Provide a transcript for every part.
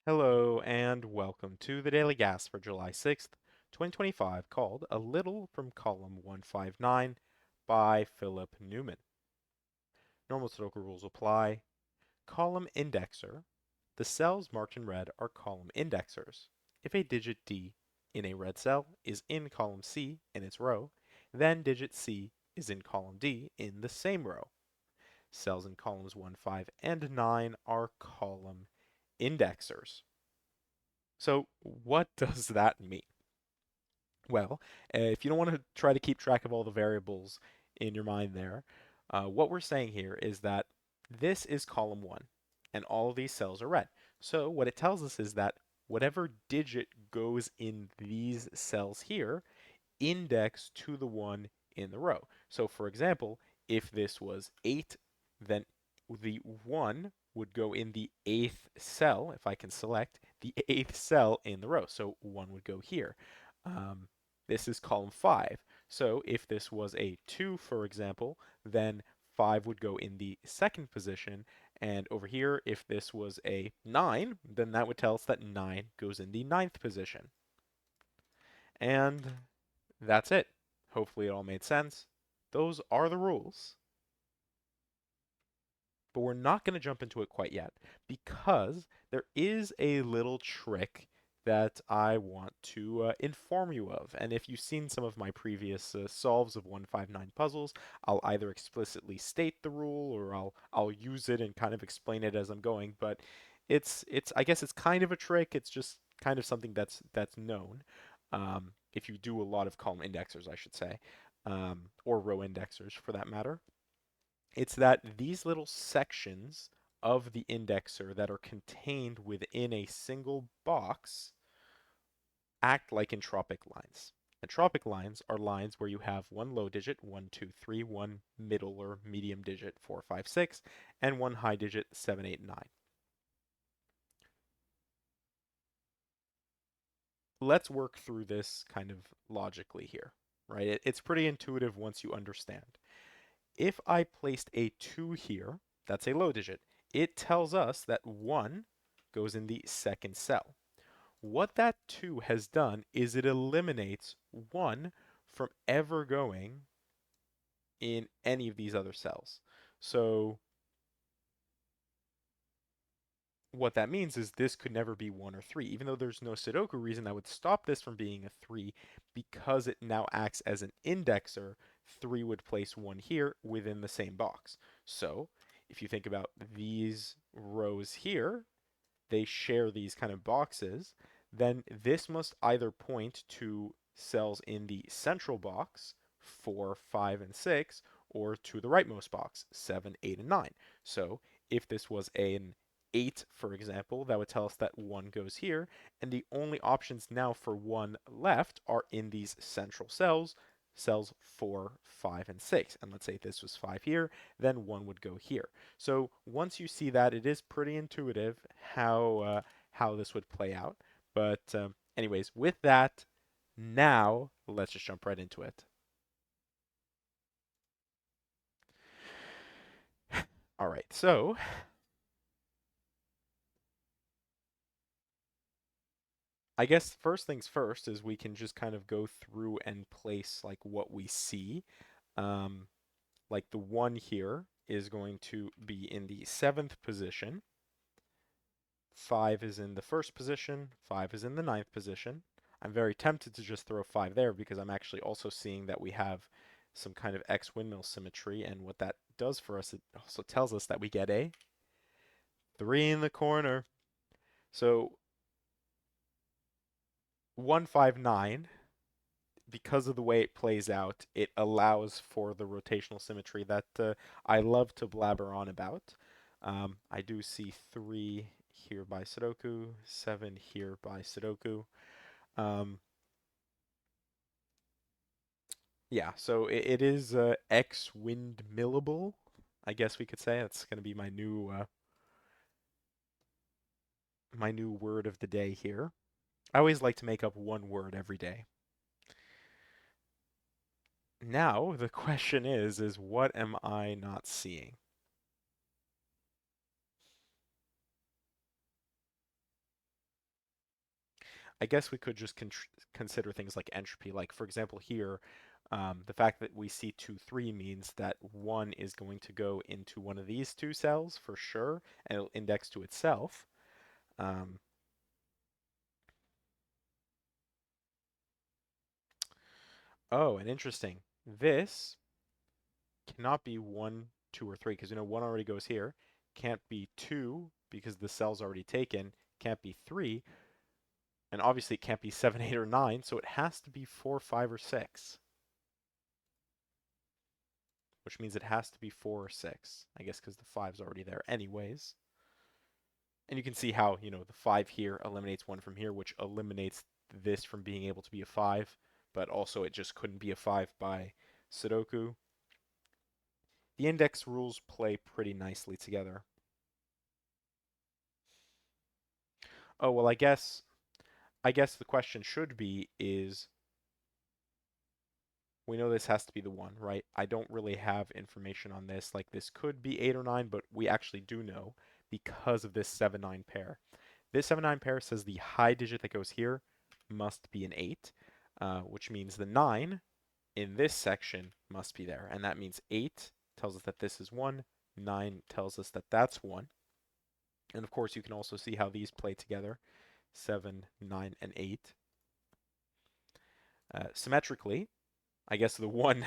Hello and welcome to the Daily Gas for July 6th, 2025, called A Little from Column 159 by Philip Newman. Normal Sudoku rules apply. Column indexer. The cells marked in red are column indexers. If a digit D in a red cell is in column C in its row, then digit C is in column D in the same row. Cells in columns 1, 5, and 9 are column indexers. So what does that mean? Well, if you don't want to try to keep track of all the variables in your mind there, what we're saying here is that this is column 1, and all of these cells are red. So what it tells us is that whatever digit goes in these cells here index to the one in the row. So for example, if this was 8, then the 1 would go in the 8th cell, if I can select the 8th cell in the row. So 1 would go here. This is column 5. So if this was a 2, for example, then 5 would go in the second position. And over here, if this was a 9, then that would tell us that 9 goes in the ninth position. And that's it. Hopefully it all made sense. Those are the rules. But we're not going to jump into it quite yet because there is a little trick that I want to inform you of. And if you've seen some of my previous solves of 159 puzzles, I'll either explicitly state the rule or I'll use it and kind of explain it as I'm going. But it's I guess it's kind of a trick. It's just kind of something that's known. If you do a lot of column indexers, I should say, or row indexers for that matter. It's that these little sections of the indexer that are contained within a single box act like entropic lines. Entropic lines are lines where you have one low digit, 1, 2, 3, one middle or medium digit, 4, 5, 6, and one high digit, 7, 8, 9. Let's work through this kind of logically here, right? It's pretty intuitive once you understand. If I placed a 2 here, that's a low digit, it tells us that 1 goes in the second cell. What that 2 has done is it eliminates 1 from ever going in any of these other cells. So what that means is this could never be 1 or 3, even though there's no Sudoku reason that would stop this from being a 3, because it now acts as an indexer. 3 would place 1 here within the same box. So if you think about these rows here, they share these kind of boxes, then this must either point to cells in the central box, 4, 5, and 6, or to the rightmost box, 7, 8, and 9. So if this was an 8, for example, that would tell us that 1 goes here, and the only options now for 1 left are in these central cells, cells 4, 5, and 6. And let's say this was 5 here, then 1 would go here. So once you see that, it is pretty intuitive how this would play out. But anyways, with that, now let's just jump right into it. All right, so I guess first things first is we can just kind of go through and place like what we see. Um, like the 1 here is going to be in the 7th position. 5 is in the first position, 5 is in the ninth position. I'm very tempted to just throw 5 there because I'm actually also seeing that we have some kind of X windmill symmetry, and what that does for us, it also tells us that we get a 3 in the corner. So 159, because of the way it plays out, it allows for the rotational symmetry that I love to blabber on about. I do see 3 here by Sudoku, 7 here by Sudoku. Um, yeah, so it is X windmillable, I guess we could say. That's going to be my new word of the day here. I always like to make up one word every day. Now the question is what am I not seeing? I guess we could just consider things like entropy. Like, for example, here, the fact that we see 2, 3 means that 1 is going to go into one of these two cells for sure, and it'll index to itself. Um, oh, and interesting. This cannot be 1, 2, or 3, because 1 already goes here. Can't be 2, because the cell's already taken. Can't be 3, and obviously it can't be 7, 8, or 9, so it has to be 4, 5, or 6. Which means it has to be 4 or 6, I guess, because the 5's already there anyways. And you can see how, the 5 here eliminates 1 from here, which eliminates this from being able to be a 5, but also it just couldn't be a 5 by Sudoku. The index rules play pretty nicely together. Oh, well, I guess the question should be is we know this has to be the 1, right? I don't really have information on this. Like, this could be 8 or 9, but we actually do know because of this 7-9 pair. This 7-9 pair says the high digit that goes here must be an 8, which means the 9 in this section must be there. And that means 8 tells us that this is 1, 9 tells us that that's 1. And of course, you can also see how these play together, 7, 9, and 8. Symmetrically, I guess the 1,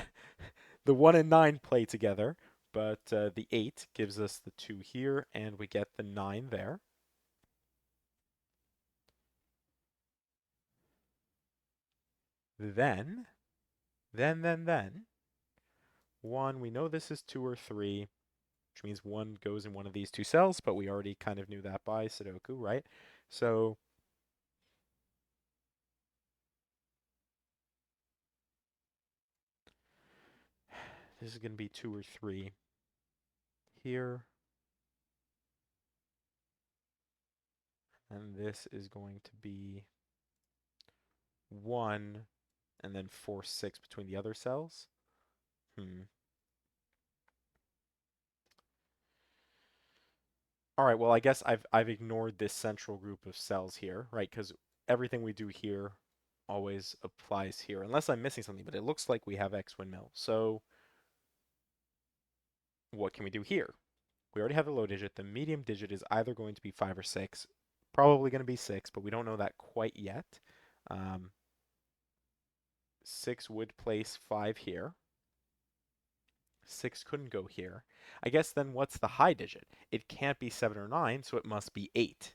the 1 and 9 play together, but the 8 gives us the 2 here, and we get the 9 there. Then, 1, we know this is 2 or 3, which means 1 goes in one of these two cells, but we already kind of knew that by Sudoku, right? So this is going to be 2 or 3 here, and this is going to be 1, and then 4, 6 between the other cells. All right, well, I guess I've ignored this central group of cells here, right? Because everything we do here always applies here, unless I'm missing something, but it looks like we have X windmill. So what can we do here? We already have the low digit. The medium digit is either going to be 5 or 6, probably going to be 6, but we don't know that quite yet. 6 would place 5 here. 6 couldn't go here. I guess then what's the high digit? It can't be 7 or 9, so it must be 8.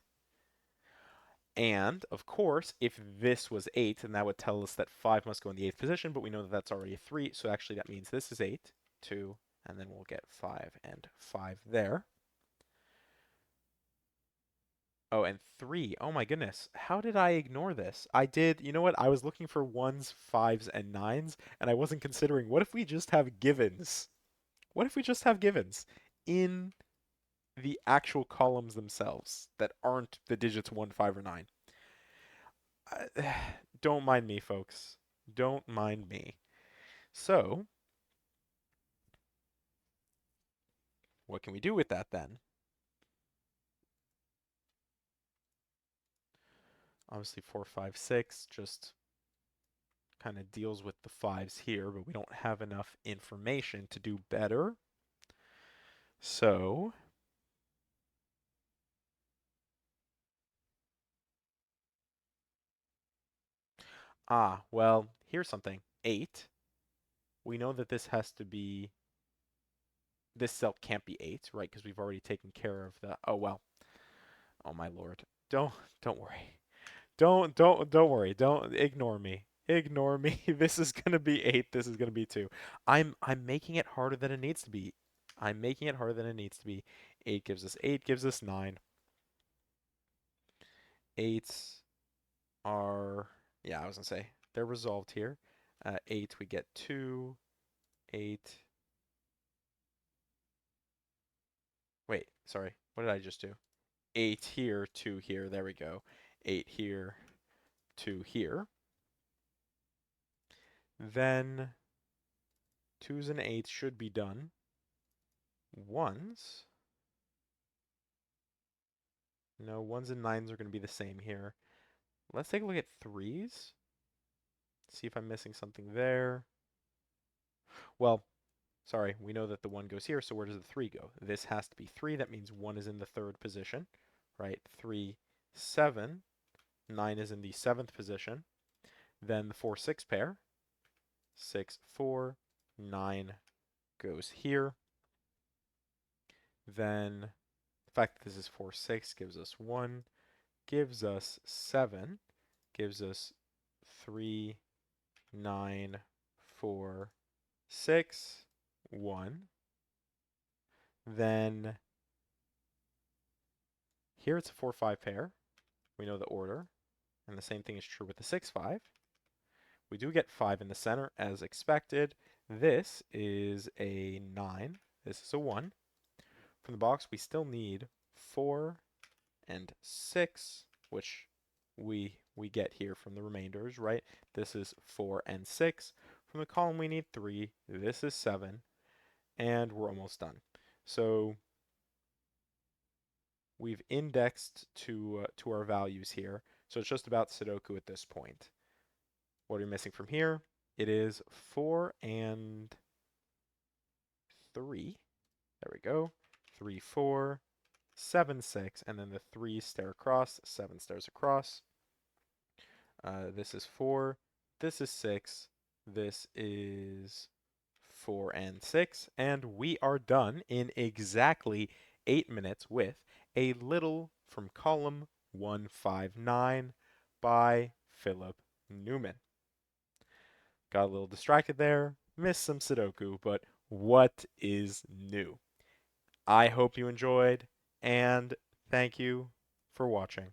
And, of course, if this was 8, then that would tell us that 5 must go in the 8th position, but we know that that's already a 3, so actually that means this is 8, 2, and then we'll get 5 and 5 there. Oh, and 3. Oh my goodness. How did I ignore this? I did, you know what? I was looking for 1s, 5s, and 9s, and I wasn't considering what if we just have givens? What if we just have givens in the actual columns themselves that aren't the digits 1, 5, or 9? Don't mind me, folks. Don't mind me. So, what can we do with that then? Obviously, 4, 5, 6 just kind of deals with the 5s here, but we don't have enough information to do better. So, well, here's something. 8. We know that this has to be, this cell can't be 8, right? Because we've already taken care of the, oh well. Oh my lord. Don't worry. Don't worry. Don't ignore me. Ignore me. This is gonna be 8. This is gonna be 2. I'm making it harder than it needs to be. I'm making it harder than it needs to be. 8 gives us 9. 8s are, yeah, I was gonna say they're resolved here. 8 we get 2. 8. Wait, sorry. What did I just do? 8 here, 2 here. There we go. 8 here, 2 here. Then 2s and 8s should be done. 1s. No, 1s and 9s are going to be the same here. Let's take a look at threes. See if I'm missing something there. Well, sorry, we know that the 1 goes here, so where does the 3 go? This has to be 3. That means 1 is in the 3rd position, right? 3, 7. 9 is in the 7th position. Then the 4, 6 pair. 6, 4. 9 goes here. Then the fact that this is 4, 6 gives us 1, gives us 7, gives us 3, 9, 4, 6, 1. Then here it's a 4, 5 pair. We know the order. And the same thing is true with the 6, 5. We do get 5 in the center as expected. This is a 9. This is a 1. From the box, we still need 4 and 6, which we get here from the remainders, right? This is 4 and 6. From the column, we need 3. This is 7. And we're almost done. So we've indexed to our values here. So it's just about Sudoku at this point. What are we missing from here? It is 4 and 3. There we go. 3, 4, 7, 6, and then the 3 stare across, 7 stares across. This is 4, this is 6, this is 4 and 6, and we are done in exactly 8 minutes with A Little from column 159 by Philip Newman. Got a little distracted there, missed some Sudoku, but what is new? I hope you enjoyed, and thank you for watching.